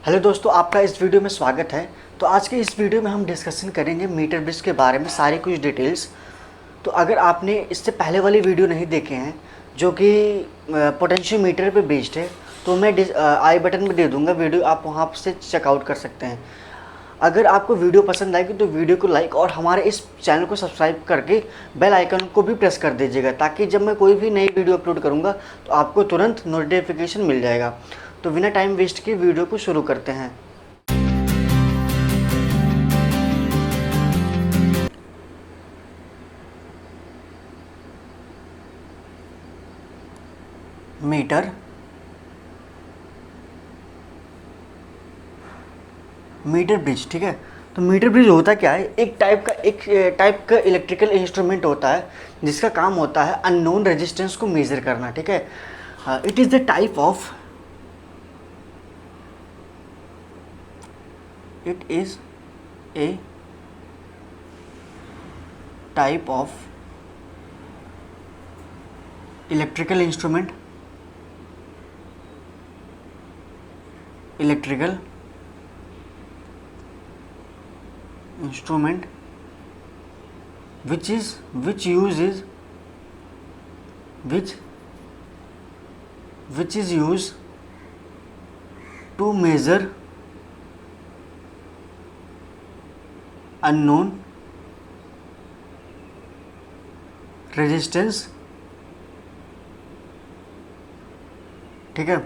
Hello दोस्तों, आपका इस वीडियो में स्वागत है। तो आज के इस वीडियो में हम डिस्कशन करेंगे मीटर ब्रिज के बारे में सारी कुछ डिटेल्स। तो अगर आपने इससे पहले वाली वीडियो नहीं देखे हैं जो कि पोटेंशियल मीटर पे बेस्ड है, तो मैं आई बटन में दे दूंगा वीडियो, आप वहाँ से चेकआउट कर सकते हैं। अगर आपको वीडियो पसंद आएगी तो वीडियो को लाइक और हमारे इस चैनल को सब्सक्राइब करके बेल आइकन को भी प्रेस कर दीजिएगा, ताकि जब मैं कोई भी नई वीडियो अपलोड करूँगा तो आपको तुरंत नोटिफिकेशन मिल जाएगा। तो बिना टाइम वेस्ट किए वीडियो को शुरू करते हैं। मीटर ब्रिज, ठीक है। तो मीटर ब्रिज होता क्या है? एक टाइप का इलेक्ट्रिकल इंस्ट्रूमेंट होता है जिसका काम होता है अननोन रेजिस्टेंस को मेजर करना, ठीक है। It is the type of it is a type of electrical instrument which is used to measure unknown resistance, ठीक है।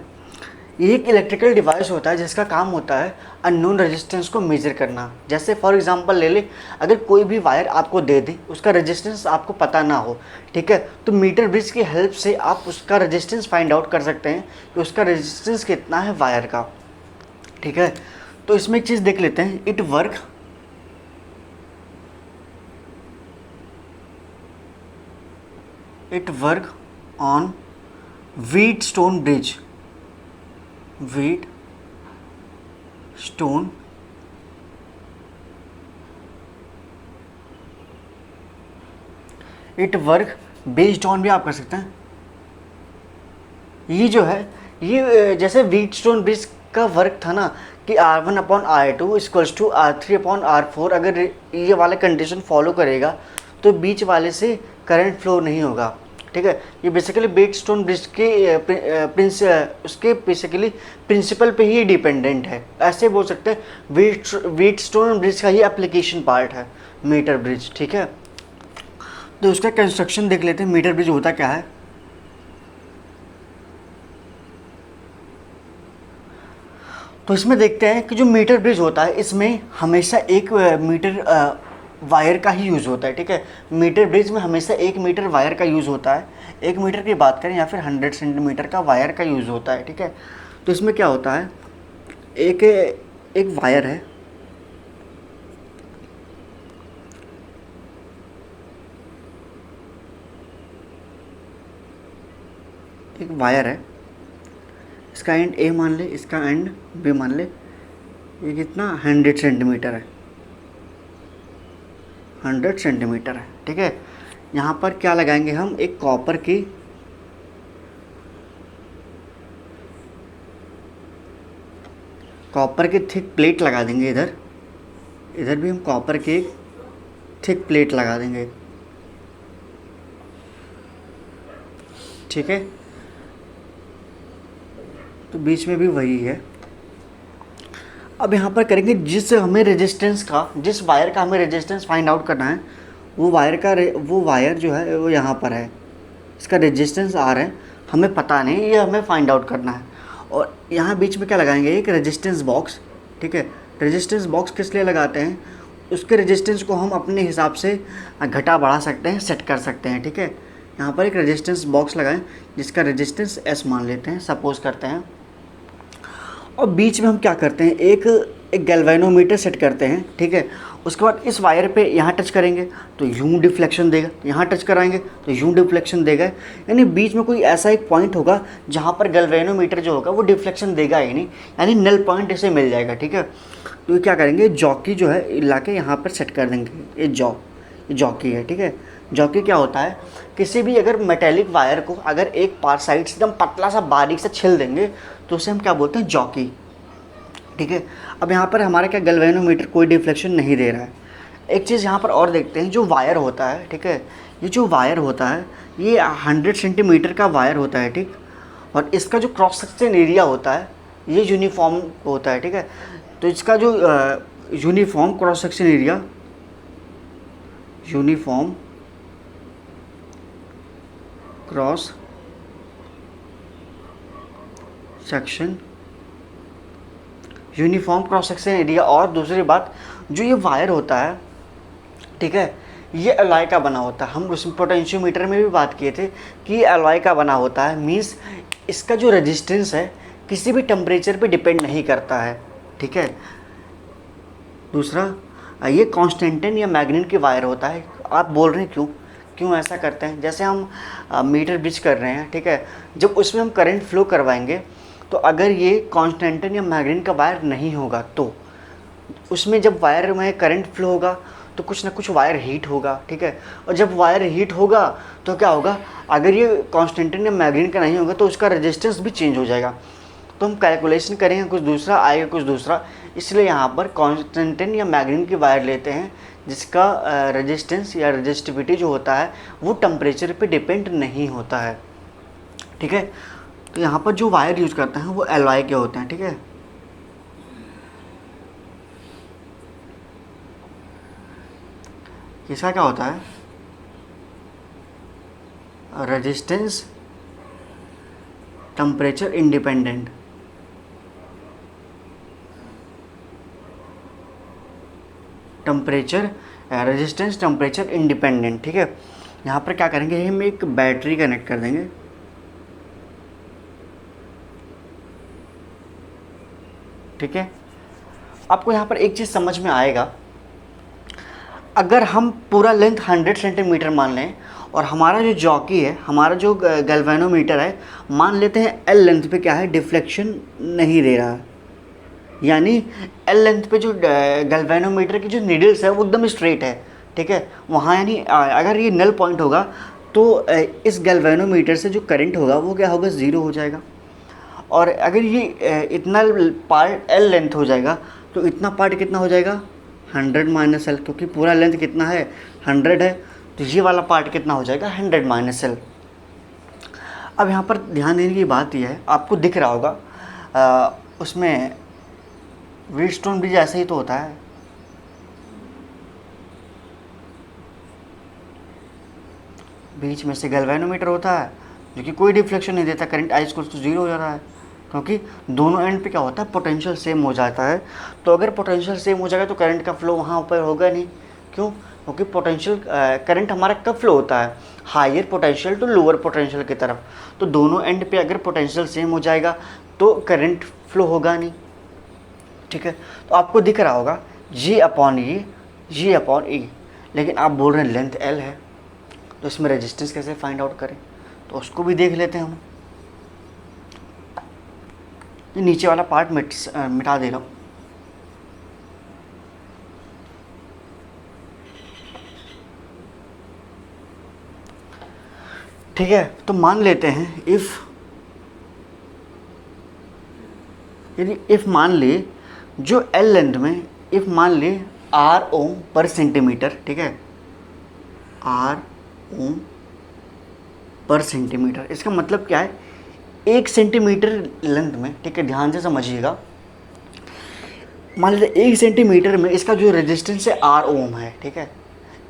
ये एक इलेक्ट्रिकल डिवाइस होता है जिसका काम होता है अननोन रेजिस्टेंस को मेजर करना। जैसे फॉर एग्जांपल ले ले, अगर कोई भी वायर आपको दे दे, उसका रेजिस्टेंस आपको पता ना हो, ठीक है, तो मीटर ब्रिज की हेल्प से आप उसका रेजिस्टेंस फाइंड आउट कर सकते हैं कि उसका रेजिस्टेंस कितना है वायर का, ठीक है। तो इसमें एक चीज़ देख लेते हैं, it work on Wheatstone bridge. It work based on भी आप कर सकते हैं। ये जो है, ये जैसे व्हीटस्टोन ब्रिज का वर्क था ना कि R1/R2 इक्वल्स टू R3/R4, अगर ये वाला कंडीशन फॉलो करेगा तो बीच वाले से करंट फ्लो नहीं होगा, ठीक है। ये बेसिकली व्हीटस्टोन ब्रिज के उसके बेसिकली प्रिंसिपल पे ही डिपेंडेंट है, ऐसे बोल सकते हैं। व्हीटस्टोन ब्रिज का ही एप्लीकेशन पार्ट है मीटर ब्रिज, ठीक है। तो उसका कंस्ट्रक्शन देख लेते हैं, मीटर ब्रिज होता क्या है। तो इसमें देखते हैं कि जो मीटर ब्रिज होता है इसमें हमेशा एक मीटर वायर का ही यूज़ होता है, ठीक है। मीटर ब्रिज में हमेशा 1 मीटर वायर का यूज़ होता है। 1 मीटर की बात करें या फिर 100 सेंटीमीटर का वायर का यूज़ होता है, ठीक है। तो इसमें क्या होता है, एक वायर है, इसका एंड ए मान ले, इसका एंड बी मान ले। ये कितना 100 सेंटीमीटर है, 100 सेंटीमीटर है, ठीक है। यहाँ पर क्या लगाएंगे हम, एक कॉपर की थिक प्लेट लगा देंगे। इधर भी हम कॉपर की एक थिक प्लेट लगा देंगे, ठीक है। तो बीच में भी वही है। अब यहाँ पर करेंगे जिस वायर का हमें रेजिस्टेंस फाइंड आउट करना है, वो वायर जो है वो यहाँ पर है, इसका रेजिस्टेंस R है, हमें पता नहीं, ये हमें फाइंड आउट करना है। और यहाँ बीच में क्या लगाएंगे, एक रेजिस्टेंस बॉक्स, ठीक है। रेजिस्टेंस बॉक्स किस लिए लगाते हैं, उसके रेजिस्टेंस को हम अपने हिसाब से घटा बढ़ा सकते हैं, सेट कर सकते हैं, ठीक है। यहाँ पर एक रेजिस्टेंस बॉक्स लगाएं जिसका रेजिस्टेंस S मान लेते हैं, सपोज करते हैं। और बीच में हम क्या करते हैं, एक गैल्वेनोमीटर सेट करते हैं, ठीक है। उसके बाद इस वायर पे यहाँ टच करेंगे तो यूं डिफ्लेक्शन देगा, यहाँ टच कराएंगे तो यूं डिफ्लेक्शन देगा। यानी बीच में कोई ऐसा एक पॉइंट होगा जहाँ पर गैल्वेनोमीटर जो होगा वो डिफ्लेक्शन देगा ही नहीं, यानी नल पॉइंट इसे मिल जाएगा, ठीक है। तो ये क्या करेंगे, जॉकी जो है ला के यहाँ पर सेट कर देंगे। ये जॉकी है, ठीक है। जॉकी क्या होता है, किसी भी अगर मेटेलिक वायर को अगर एक पार साइड से एकदम पतला सा बारीक से छिल देंगे तो उसे हम क्या बोलते हैं, जॉकी, ठीक है। अब यहाँ पर हमारा क्या गैल्वेनोमीटर कोई डिफ्लेक्शन नहीं दे रहा है। एक चीज़ यहाँ पर और देखते हैं, जो वायर होता है, ठीक है, ये जो वायर होता है ये 100 सेंटीमीटर का वायर होता है, ठीक, और इसका जो क्रॉस सेक्शन एरिया होता है ये यूनिफॉर्म होता है, ठीक है। तो इसका जो uniform cross section area, uniform cross section, uniform cross section area, और दूसरी बात जो ये वायर होता है, ठीक है, ये अलॉय का बना होता है। हम उस पोटेंशियोमीटर में भी बात किए थे कि ये अलॉय का बना होता है, मीन्स इसका जो रेजिस्टेंस है किसी भी टेम्परेचर पे डिपेंड नहीं करता है, ठीक है। दूसरा ये कॉन्स्टेंटेन या मैग्नेट की वायर होता है। आप बोल रहे हैं क्यों ऐसा करते हैं? जैसे हम मीटर ब्रिज कर रहे हैं, ठीक है, जब उसमें हम करंट फ्लो करवाएंगे तो अगर ये कॉन्स्टेंटेन या मैग्नेट का वायर नहीं होगा तो उसमें जब वायर में करंट फ्लो होगा तो कुछ ना कुछ वायर हीट होगा, ठीक है। और जब वायर हीट होगा तो क्या होगा, अगर ये कॉन्स्टेंटेन या मैग्नेट का नहीं होगा तो उसका रेजिस्टेंस भी चेंज हो जाएगा। तो हम कैलकुलेशन करेंगे, कुछ दूसरा आएगा, कुछ दूसरा, इसलिए यहाँ पर कॉन्स्टेंटेन या मैग्नेट की वायर लेते हैं जिसका रेजिस्टेंस या रेजिस्टिविटी जो होता है वो टेम्परेचर पे डिपेंड नहीं होता है, ठीक है। तो यहाँ पर जो वायर यूज़ करते हैं वो एलॉय के होते हैं, ठीक है। इसका क्या होता है, resistance temperature independent, temperature resistance temperature independent, ठीक है। यहाँ पर क्या करेंगे, हम एक बैटरी कनेक्ट कर देंगे, ठीक है। आपको यहाँ पर एक चीज़ समझ में आएगा, अगर हम पूरा लेंथ 100 सेंटीमीटर मान लें और हमारा जो जॉकी है, हमारा जो गैल्वेनोमीटर है, मान लेते हैं एल लेंथ पे क्या है, डिफ्लेक्शन नहीं दे रहा है, यानी एल लेंथ पे जो गैल्वेनोमीटर की जो नीडल्स है वो एकदम स्ट्रेट है, ठीक है। वहाँ यानी अगर ये नल पॉइंट होगा तो इस गैल्वेनोमीटर से जो करंट होगा वो क्या होगा, ज़ीरो हो जाएगा। और अगर ये इतना पार्ट एल लेंथ हो जाएगा तो इतना पार्ट कितना हो जाएगा, 100 माइनस एल, क्योंकि पूरा लेंथ कितना है, 100 है, तो ये वाला पार्ट कितना हो जाएगा, 100 माइनस एल। अब यहाँ पर ध्यान देने की बात यह है, आपको दिख रहा होगा उसमें व्हीटस्टोन ब्रिज ऐसा ही तो होता है, बीच में से गैल्वेनोमीटर होता है जो कि कोई डिफ्लेक्शन नहीं देता, करंट आई इक्वल्स टू 0 हो जाता है, क्योंकि दोनों एंड पे क्या होता है, पोटेंशियल सेम हो जाता है। तो अगर पोटेंशियल सेम हो जाएगा तो करंट का फ्लो वहाँ ऊपर होगा नहीं, क्यों, क्योंकि पोटेंशियल करंट हमारा कब फ्लो होता है, higher potential to lower potential की तरफ। तो दोनों एंड पे अगर पोटेंशियल सेम हो जाएगा तो करंट फ्लो होगा नहीं, ठीक है। तो आपको दिख रहा होगा जी अपॉन ई, लेकिन आप बोल रहे हैं लेंथ एल है, तो इसमें रेजिस्टेंस कैसे फाइंड आउट करें, तो उसको भी देख लेते हैं हम। ये नीचे वाला पार्ट मिटा दे रहा हूँ, ठीक है। तो मान लेते हैं इफ़ मान ले जो एल लेंथ में, इफ़ मान ले आर ओम पर सेंटीमीटर, ठीक है, आर ओम पर सेंटीमीटर, इसका मतलब क्या है, 1 सेंटीमीटर लेंथ में, ठीक है, ध्यान से समझिएगा, मान लीजिए 1 सेंटीमीटर में इसका जो रेजिस्टेंस है आर ओम है, ठीक है।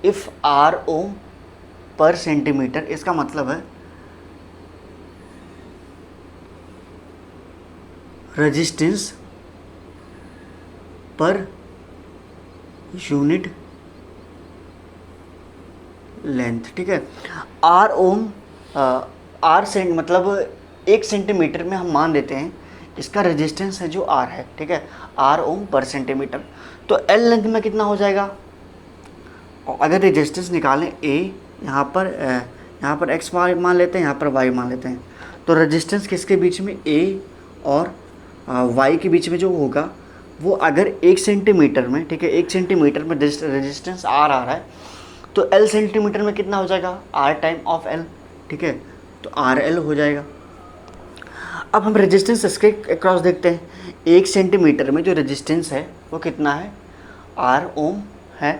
इफ़ आर ओम पर सेंटीमीटर, इसका मतलब है रेजिस्टेंस पर यूनिट लेंथ, ठीक है। आर ओम आर सेंट मतलब 1 सेंटीमीटर में हम मान देते हैं इसका रेजिस्टेंस है जो आर है, ठीक है, आर ओम पर सेंटीमीटर। तो एल लेंथ में कितना हो जाएगा, अगर रेजिस्टेंस निकालें ए, यहाँ पर एक्स मान लेते हैं, यहाँ पर वाई मान लेते हैं, तो रेजिस्टेंस किसके बीच में, ए और वाई के बीच में जो होगा वो अगर 1 सेंटीमीटर में, ठीक है, 1 सेंटीमीटर में रेजिस्टेंस आर आ रहा है तो एल सेंटीमीटर में कितना हो जाएगा, आर टाइम ऑफ एल, ठीक है, तो आर एल हो जाएगा। अब हम रेजिस्टेंस इसके अक्रॉस देखते हैं। 1 सेंटीमीटर में जो रेजिस्टेंस है वो कितना है, आर ओम है।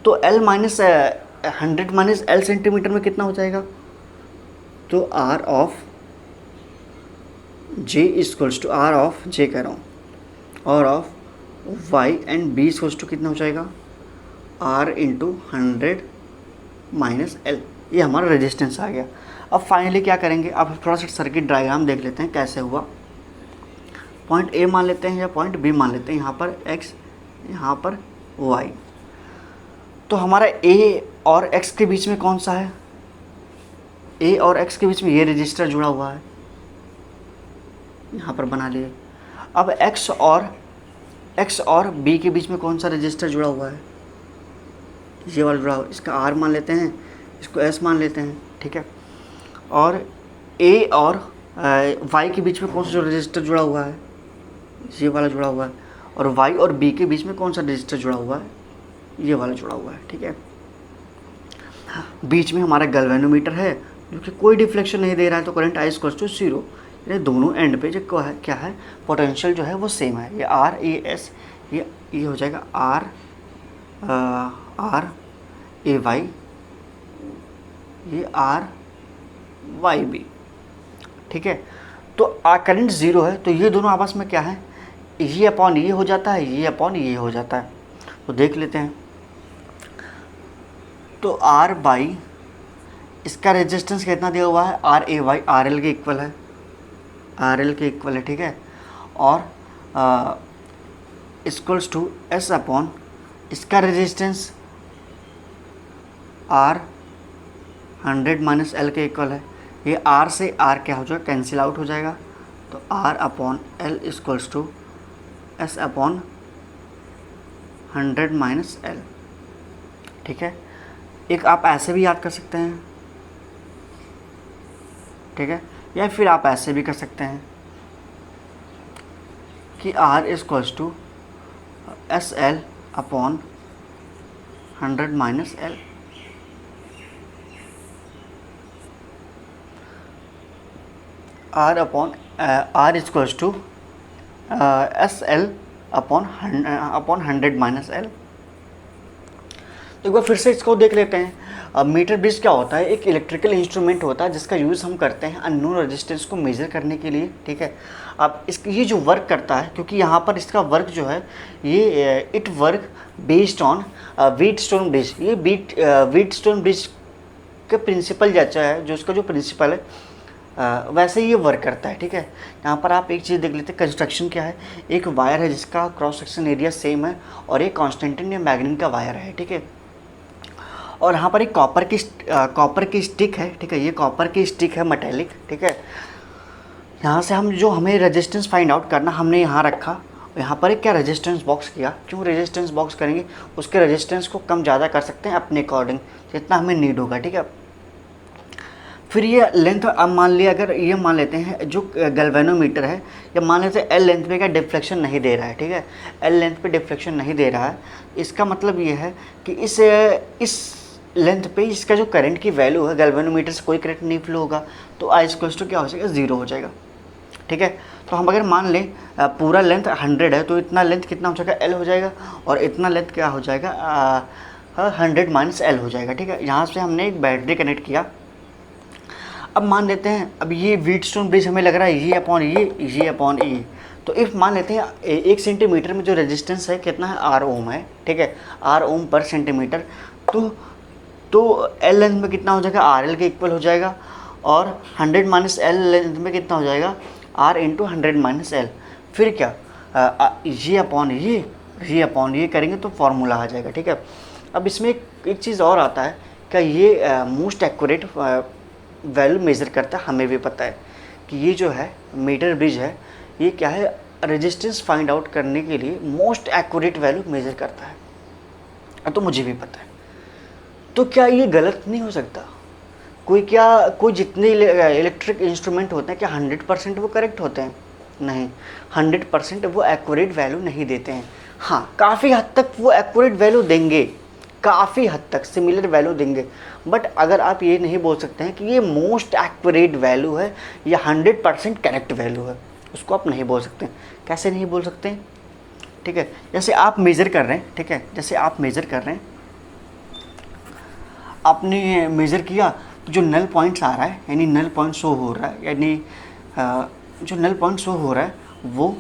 तो L minus 100 minus L centimetre में कितना हो जाएगा, तो R of J equals to R of J कह रहा हूँ, और of Y and B equals to कितना हो जाएगा, R इंटू 100 माइनस L। ये हमारा रेजिस्टेंस आ गया। अब फाइनली क्या करेंगे, अब थोड़ा सा सर्किट डायग्राम देख लेते हैं कैसे हुआ। पॉइंट A मान लेते हैं या पॉइंट B मान लेते हैं, यहाँ पर X, यहाँ पर Y। तो हमारा A और X के बीच में कौन सा है, A और X के बीच में ये रजिस्टर जुड़ा हुआ है, यहाँ पर बना लिए। अब X और B के बीच में कौन सा रजिस्टर जुड़ा हुआ है, ये वाला जुड़ा हुआ है। इसका R मान लेते हैं, इसको S मान लेते हैं, ठीक है। और A और Y के बीच में कौन सा रजिस्टर जुड़ा हुआ है, ये वाला जुड़ा हुआ है। और Y और B के बीच में कौन सा रजिस्टर जुड़ा हुआ है, ये वाला जुड़ा हुआ है, ठीक है। बीच में हमारा गैल्वेनोमीटर है जो कि कोई डिफ्लेक्शन नहीं दे रहा है, तो करंट I इक्वल्स टू 0। ये दोनों एंड पे जो क्या है पोटेंशियल जो है वो सेम है। ये R A S, ये हो जाएगा R A Y, ये R Y B, ठीक है। तो करंट 0 है, तो ये दोनों आपस में क्या है, ये अपॉन ये हो जाता है, ये अपॉन ये हो जाता है। तो देख लेते हैं। तो R बाई इसका रेजिस्टेंस कितना दिया हुआ है, R A Y RL के इक्वल है, RL के इक्वल है, ठीक है। और इक्वल्स टू S अपॉन इसका रेजिस्टेंस R 100 माइनस L के इक्वल है। ये R से R क्या हो जाएगा, कैंसिल आउट हो जाएगा। तो R upon L equals to S upon 100 minus L, ठीक है। एक आप ऐसे भी याद कर सकते हैं, ठीक है, या फिर आप ऐसे भी कर सकते हैं कि R equals to SL upon 100 minus L। R equals to SL upon 100 minus L। तो एक बार फिर से इसको देख लेते हैं। मीटर ब्रिज क्या होता है, एक इलेक्ट्रिकल इंस्ट्रूमेंट होता है जिसका यूज़ हम करते हैं अननोन रेजिस्टेंस को मेज़र करने के लिए, ठीक है। अब ये जो वर्क करता है, क्योंकि यहाँ पर इसका वर्क जो है ये it work based on Wheatstone bridge. ये व्हीटस्टोन ब्रिज का प्रिंसिपल जैसा है, जो उसका जो प्रिंसिपल है वैसे ही ये वर्क करता है, ठीक है। यहाँ पर आप एक चीज़ देख लेते हैं, कंस्ट्रक्शन क्या है, एक वायर है जिसका क्रॉस सेक्शन एरिया सेम है और एक कॉन्स्टेंटिन या मैग्नीन का वायर है, ठीक है। और यहाँ पर एक कॉपर की स्टिक है, ठीक है। ये कॉपर की स्टिक है मेटेलिक, ठीक है। यहाँ से हमें रेजिस्टेंस फाइंड आउट करना, हमने यहाँ रखा, यहाँ पर एक क्या रेजिस्टेंस बॉक्स किया। क्यों रेजिस्टेंस बॉक्स करेंगे, उसके रेजिस्टेंस को कम ज़्यादा कर सकते हैं अपने अकॉर्डिंग, जितना हमें नीड होगा, ठीक है। फिर ये लेंथ, अब मान लिया, अगर ये मान लेते हैं जो गैल्वेनोमीटर है, या मान लेते हैं L लेंथ पे क्या डिफ्लेक्शन नहीं दे रहा है, ठीक है। L लेंथ पे डिफ्लेक्शन नहीं दे रहा है, इसका मतलब ये है कि इस लेंथ पे इसका जो करंट की वैल्यू है, गैल्वेनोमीटर से कोई करंट नहीं फ्लो होगा, तो I इक्वल्स टू क्या हो जाएगा, 0 हो जाएगा, ठीक है। तो हम अगर मान लें पूरा लेंथ 100 है, तो इतना लेंथ कितना हो जाएगा, L हो जाएगा, और इतना लेंथ क्या हो जाएगा, 100 माइनस L हो जाएगा, ठीक है। यहाँ से हमने एक बैटरी कनेक्ट किया। अब मान लेते हैं, अब ये व्हीटस्टोन ब्रिज हमें लग रहा है ये अपॉन ये, तो इफ़ मान लेते हैं 1 सेंटीमीटर में जो रेजिस्टेंस है कितना है, R ओम है, ठीक है, R ओम पर सेंटीमीटर। तो L लेंथ में कितना हो जाएगा, RL के इक्वल हो जाएगा, और 100 माइनस L लेंथ में कितना हो जाएगा, R इंटू 100 माइनस L। फिर क्या, ये अपॉन ये करेंगे तो फॉर्मूला आ जाएगा, ठीक है। अब इसमें एक चीज़ और आता है, क्या ये मोस्ट एक्यूरेट वैल्यू मेज़र करता है। हमें भी पता है कि ये जो है मीटर ब्रिज है, ये क्या है, रेजिस्टेंस फाइंड आउट करने के लिए मोस्ट एक्यूरेट वैल्यू मेज़र करता है, तो मुझे भी पता है। तो क्या ये गलत नहीं हो सकता, कोई जितने इलेक्ट्रिक इंस्ट्रूमेंट होते हैं क्या 100% वो करेक्ट होते हैं, नहीं, 100% वो एक्यूरेट वैल्यू नहीं देते हैं। हाँ, काफ़ी हद तक वो एक्यूरेट वैल्यू देंगे, काफ़ी हद तक सिमिलर वैल्यू देंगे, बट अगर आप ये नहीं बोल सकते हैं कि ये मोस्ट एक्यूरेट वैल्यू है या 100% करेक्ट वैल्यू है, उसको आप नहीं बोल सकते। कैसे नहीं बोल सकते? ठीक है, जैसे आप मेज़र कर रहे हैं, ठीक है, जैसे आप मेज़र कर रहे हैं, आपने मेज़र किया तो जो नल पॉइंट्स आ रहा है, यानी नल पॉइंट शो हो रहा है, यानी जो नल पॉइंट शो हो रहा है वो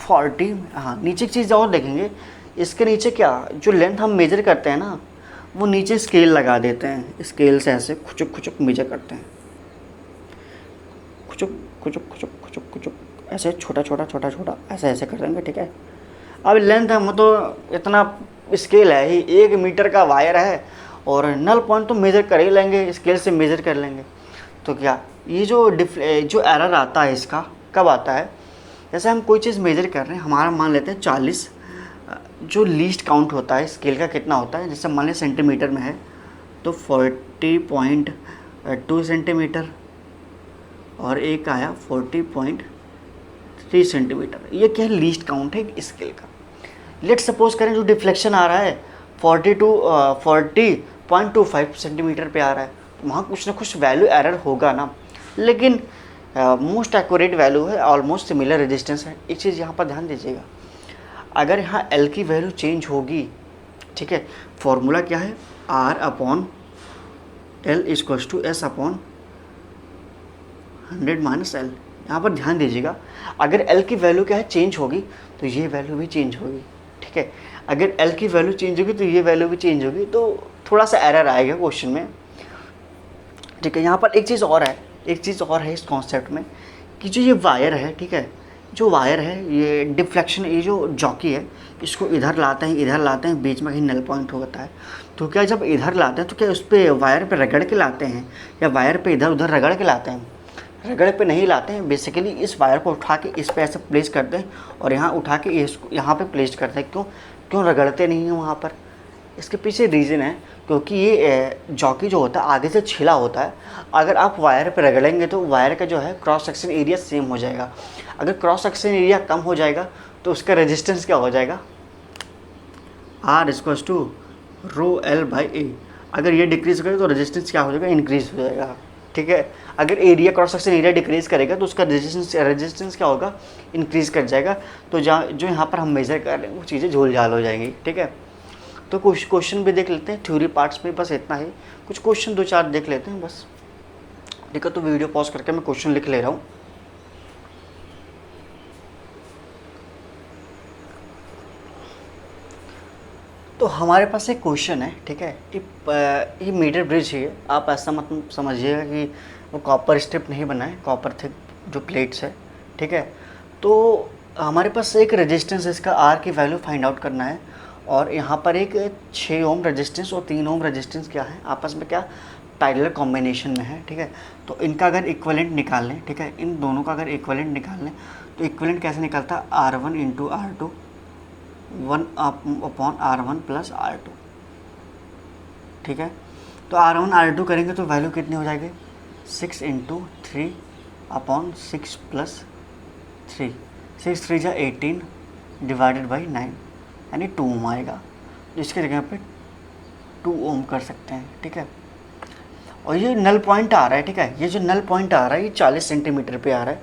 40, हाँ नीचे की चीज़ और देखेंगे, इसके नीचे क्या जो लेंथ हम मेजर करते हैं ना, वो नीचे स्केल लगा देते हैं, स्केल से ऐसे खुचुक खुचुक मेजर करते हैं, खुचुक खुचुक खुचुक खुचुक खुचुक ऐसे छोटा छोटा छोटा छोटा ऐसे ऐसे कर देंगे। ठीक है, अब लेंथ हम तो इतना स्केल है ही, 1 मीटर का वायर है और नल पॉइंट तो मेज़र कर ही लेंगे, स्केल से मेज़र कर लेंगे। तो क्या ये जो एरर आता है इसका कब आता है? जैसे हम कोई चीज़ मेज़र कर रहे हैं, हमारा मान लेते हैं 40, जो लीस्ट काउंट होता है स्केल का कितना होता है, जैसे मान लें सेंटीमीटर में है तो 40.2 सेंटीमीटर और एक आया 40.3 सेंटीमीटर। ये क्या है? लीस्ट काउंट है स्केल का। लेट सपोज करें जो डिफ्लेक्शन आ रहा है 40.25 सेंटीमीटर पे आ रहा है, तो वहाँ कुछ ना कुछ वैल्यू एरर होगा ना, लेकिन मोस्ट एक्यूरेट वैल्यू है, ऑलमोस्ट सिमिलर रेजिस्टेंस है। एक चीज़ यहाँ पर ध्यान दीजिएगा, अगर यहाँ L की वैल्यू चेंज होगी, ठीक है, फॉर्मूला क्या है? R upon L equals to S upon 100 minus L। यहाँ पर ध्यान दीजिएगा, अगर L की वैल्यू क्या है चेंज होगी तो ये वैल्यू भी चेंज होगी। ठीक है, अगर L की वैल्यू चेंज होगी तो ये वैल्यू भी चेंज होगी, तो थोड़ा सा एरर आएगा क्वेश्चन में। ठीक है, यहाँ पर एक चीज़ और है इस कॉन्सेप्ट में कि जो ये वायर है, ठीक है, जो वायर है ये डिफ्लेक्शन, ये जो जॉकी है इसको इधर लाते हैं, बीच में कहीं नल पॉइंट होता है, तो क्या जब इधर लाते हैं तो क्या उस पर वायर पे रगड़ के लाते हैं या वायर पे इधर उधर रगड़ के लाते हैं? रगड़ पे नहीं लाते हैं, बेसिकली इस वायर को उठा के इस पे ऐसे प्लेस करते हैं और यहाँ उठा के इसको यहाँ पे प्लेस करते हैं। क्यों रगड़ते नहीं हैं वहाँ पर? इसके पीछे रीज़न है, क्योंकि ये जॉकी जो होता है आगे से छिला होता है, अगर आप वायर पे रगड़ेंगे तो वायर का जो है क्रॉस सेक्शन एरिया सेम हो जाएगा। अगर क्रॉस सेक्शन एरिया कम हो जाएगा तो उसका रेजिस्टेंस क्या हो जाएगा? R equals to rho L by A। अगर ये डिक्रीज़ करे तो रेजिस्टेंस क्या हो जाएगा? इंक्रीज़ हो जाएगा। ठीक है, अगर area cross section area decrease करेगा तो उसका रेजिस्टेंस क्या होगा? इंक्रीज़ कर जाएगा। तो जो यहाँ पर हम मेज़र कर रहे हैं वो चीज़ें झोल झाल हो जाएंगी। ठीक है, तो कुछ क्वेश्चन भी देख लेते हैं थ्योरी पार्ट्स में, बस इतना ही, कुछ क्वेश्चन 2-4 देख लेते हैं बस। ठीक है, तो वीडियो पॉज करके मैं क्वेश्चन लिख ले रहा हूँ। तो हमारे पास एक क्वेश्चन है, ठीक है, ये मीटर ब्रिज है, आप ऐसा मत समझिएगा कि वो कॉपर स्ट्रिप नहीं बना है, कॉपर थे जो प्लेट्स है। ठीक है, तो हमारे पास एक रेजिस्टेंस इसका R की वैल्यू फाइंड आउट करना है, और यहाँ पर एक 6 ओम रेजिस्टेंस और 3 ओम रेजिस्टेंस क्या है, आपस में क्या पैरेलल कॉम्बिनेशन में है। ठीक है, तो इनका अगर इक्विवेलेंट निकाल लें, ठीक है, इन दोनों का अगर इक्विवेलेंट निकाल लें तो इक्विवेलेंट कैसे निकलता है? R1 into R2 1 upon R1 plus R2। ठीक है, तो R1 R2 करेंगे तो वैल्यू कितनी हो जाएगी? 6 इंटू 3 अपॉन 6 प्लस 3, 6 3 जा 18 डिवाइडेड बाई 9, यानी 2 ओम आएगा। इसके जगह पे 2 ओम कर सकते हैं। ठीक है, और ये नल पॉइंट आ रहा है, ठीक है, ये जो नल पॉइंट आ रहा है ये 40 सेंटीमीटर पे आ रहा है,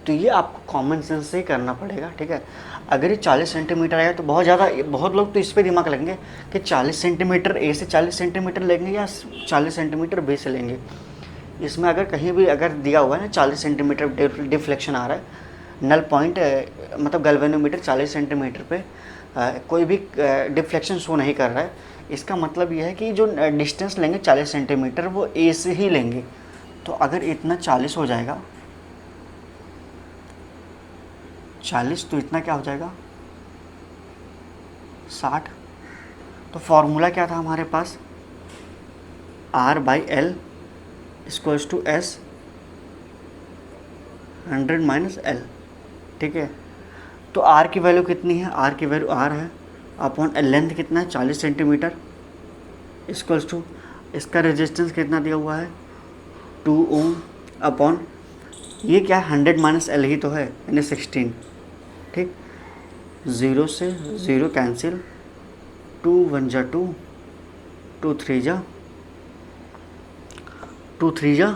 तो ये आपको कॉमन सेंस से ही करना पड़ेगा। ठीक है, अगर ये 40 सेंटीमीटर आएगा तो बहुत लोग तो इस पर दिमाग लगेंगे कि 40 सेंटीमीटर ए से 40 सेंटीमीटर लेंगे या 40 सेंटीमीटर बी से लेंगे। इसमें अगर कहीं भी अगर दिया हुआ है ना 40 सेंटीमीटर डिफ्लेक्शन आ रहा है, नल पॉइंट मतलब गैल्वेनोमीटर 40 सेंटीमीटर पे कोई भी डिफ्लेक्शन शो नहीं कर रहा है, इसका मतलब यह है कि जो डिस्टेंस लेंगे 40 सेंटीमीटर वो ए से ही लेंगे। तो अगर इतना 40 हो जाएगा, 40 तो इतना क्या हो जाएगा? 60। तो फॉर्मूला क्या था हमारे पास? R by L equals to S 100 minus L। ठीक है, तो R की वैल्यू कितनी है? R की वैल्यू R है अपॉन लेंथ कितना है? 40 सेंटीमीटर इक्वल्स टू इसका रेजिस्टेंस कितना दिया हुआ है? 2 ओम अपॉन ये क्या है? 100 माइनस L ही तो है, यानी 16। ठीक, 0 से 0 कैंसिल, 2 1 जा 2, 2 3 जा 2 3 जा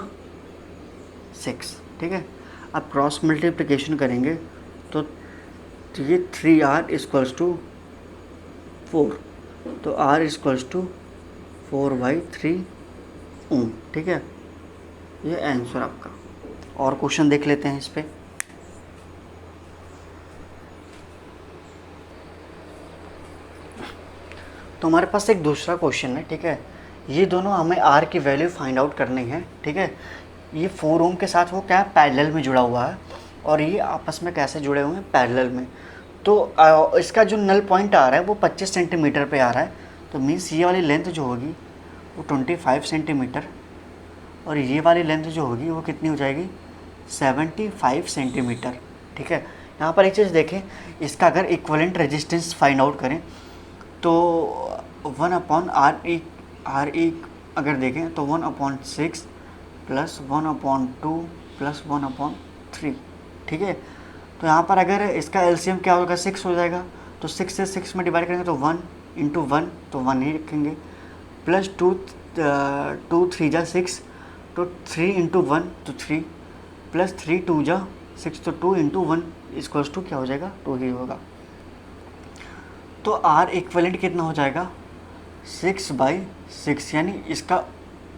6, ठीक है। अब क्रॉस मल्टीप्लिकेशन करेंगे तो ये 3r इक्वल्स टू 4, तो r इक्वल्स टू 4/3 ओम, ठीक है। ये आंसर आपका। और क्वेश्चन देख लेते हैं इस पे। तो हमारे पास एक दूसरा क्वेश्चन है, ठीक है। ये दोनों हमें r की वैल्यू फाइंड आउट करनी है, ठीक है। ये 4 ओम के साथ वो क्या है, पैरेलल में जुड़ा हुआ है, और ये आपस में कैसे जुड़े हुए हैं, पैरेलल में। तो इसका जो नल पॉइंट आ रहा है वो 25 सेंटीमीटर पे आ रहा है, तो मीन्स ये वाली लेंथ जो होगी वो 25 सेंटीमीटर, और ये वाली लेंथ जो होगी वो कितनी हो जाएगी, 75 सेंटीमीटर, ठीक है। यहाँ पर एक चीज़ देखें, इसका अगर इक्वलेंट रेजिस्टेंस फाइंड आउट करें तो 1/r अगर देखें तो 1/6 प्लस 1/2 प्लस 1/3, ठीक है। तो यहाँ पर अगर इसका एलसीएम क्या होगा, 6 हो जाएगा, तो 6 से 6 में डिवाइड करेंगे तो 1 × 1 तो 1 ही रखेंगे, प्लस 2 3 जा 6 तो 3 × 1 तो 3, प्लस 3 2 जा 6 तो 2 × 1 इक्वल्स टू क्या हो जाएगा, 2 ही होगा। तो आर इक्वलेंट कितना हो जाएगा, 6/6, यानी इसका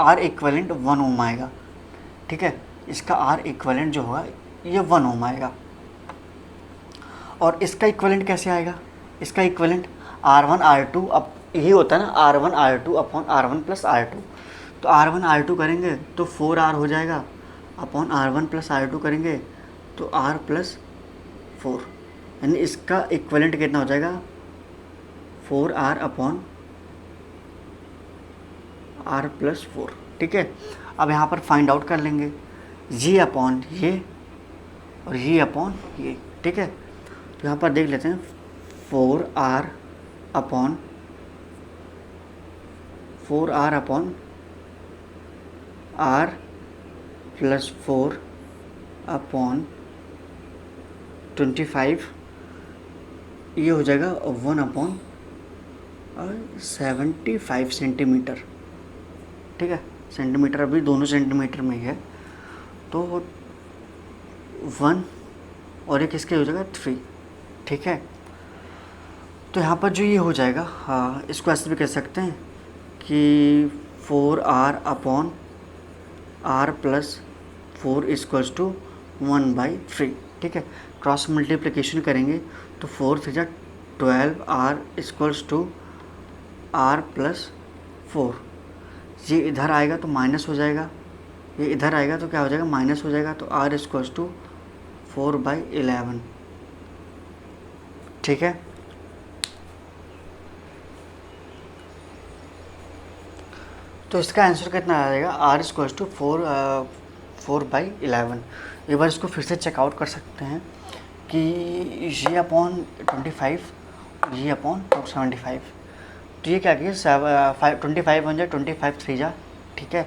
आर इक्वलेंट 1 ओम आएगा, ठीक है। इसका आर इक्वलेंट जो होगा ये 1 ओम आएगा। और इसका इक्वलेंट कैसे आएगा, इसका इक्वलेंट R1 R2, अब यही होता है ना, R1 R2 upon R1 plus R2। तो R1 R2 करेंगे तो 4R हो जाएगा, अपॉन R1 प्लस R2 करेंगे तो R प्लस 4, यानी इसका इक्वलेंट कितना हो जाएगा, 4R अपॉन R प्लस 4, ठीक है। अब यहाँ पर फाइंड आउट कर लेंगे ये अपॉन ये और ये अपॉन ये, ठीक है। तो यहाँ पर देख लेते हैं 4R upon R plus 4 upon 25, ये हो जाएगा 1/75 सेंटीमीटर, ठीक है। सेंटीमीटर अभी दोनों सेंटीमीटर में ही है, तो 1 और एक इसके हो जाएगा 3, ठीक है। तो यहाँ पर जो ये हो जाएगा, हाँ, इसको ऐसे भी कह सकते हैं कि 4R upon R plus 4 equals to 1/3, ठीक है। क्रॉस मल्टीप्लिकेशन करेंगे तो 4 3 जा 12R equals to R plus 4, ये इधर आएगा तो माइनस हो जाएगा, ये इधर आएगा तो क्या हो जाएगा, माइनस हो जाएगा, तो R इक्वल्स टू 4/11, ठीक है। तो इसका आंसर कितना आ जाएगा, R इक्वल्स टू 4/11। एक बार इसको फिर से चेकआउट कर सकते हैं कि ये अपॉन 25, ये अपॉन 75, तो ये क्या किया, 25 बन जाए 25 3 जा, ठीक है।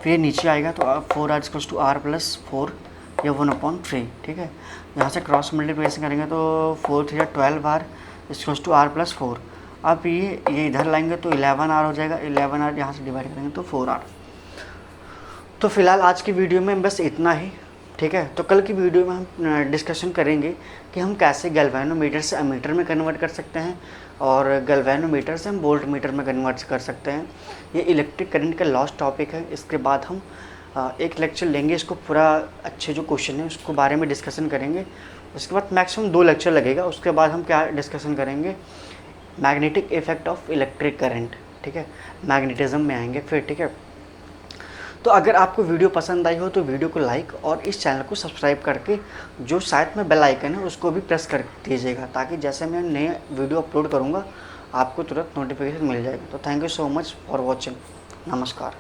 फिर नीचे आएगा तो 4R equals to R plus 4, या 1/3, ठीक है। यहाँ से क्रॉस मल्टीप्लिकेशन करेंगे तो 4 3 जा 12R equals to R plus 4। अब ये इधर लाएंगे तो 11R हो जाएगा, 11R यहाँ से डिवाइड करेंगे तो 4R। तो फिलहाल आज की वीडियो में बस इतना ही, ठीक है। तो कल की वीडियो में हम डिस्कशन करेंगे कि हम कैसे गैल्वेनोमीटर से एमीटर में कन्वर्ट कर सकते हैं, और गैल्वेनोमीटर से हम वोल्ट मीटर में कन्वर्ट कर सकते हैं। ये इलेक्ट्रिक करंट का लास्ट टॉपिक है। इसके बाद हम एक लेक्चर लेंगे, इसको पूरा अच्छे जो क्वेश्चन है उसको बारे में डिस्कशन करेंगे। उसके बाद मैक्सिमम 2 लेक्चर लगेगा। उसके बाद हम क्या डिस्कशन करेंगे, magnetic effect of electric current, ठीक है। मैग्नेटिज्म में आएंगे फिर, ठीक है। तो अगर आपको वीडियो पसंद आई हो तो वीडियो को लाइक और इस चैनल को सब्सक्राइब करके जो साथ में बेल आइकन है उसको भी प्रेस कर दीजिएगा, ताकि जैसे मैं नए वीडियो अपलोड करूँगा आपको तुरंत नोटिफिकेशन मिल जाएगा। तो thank you so much for watching. नमस्कार।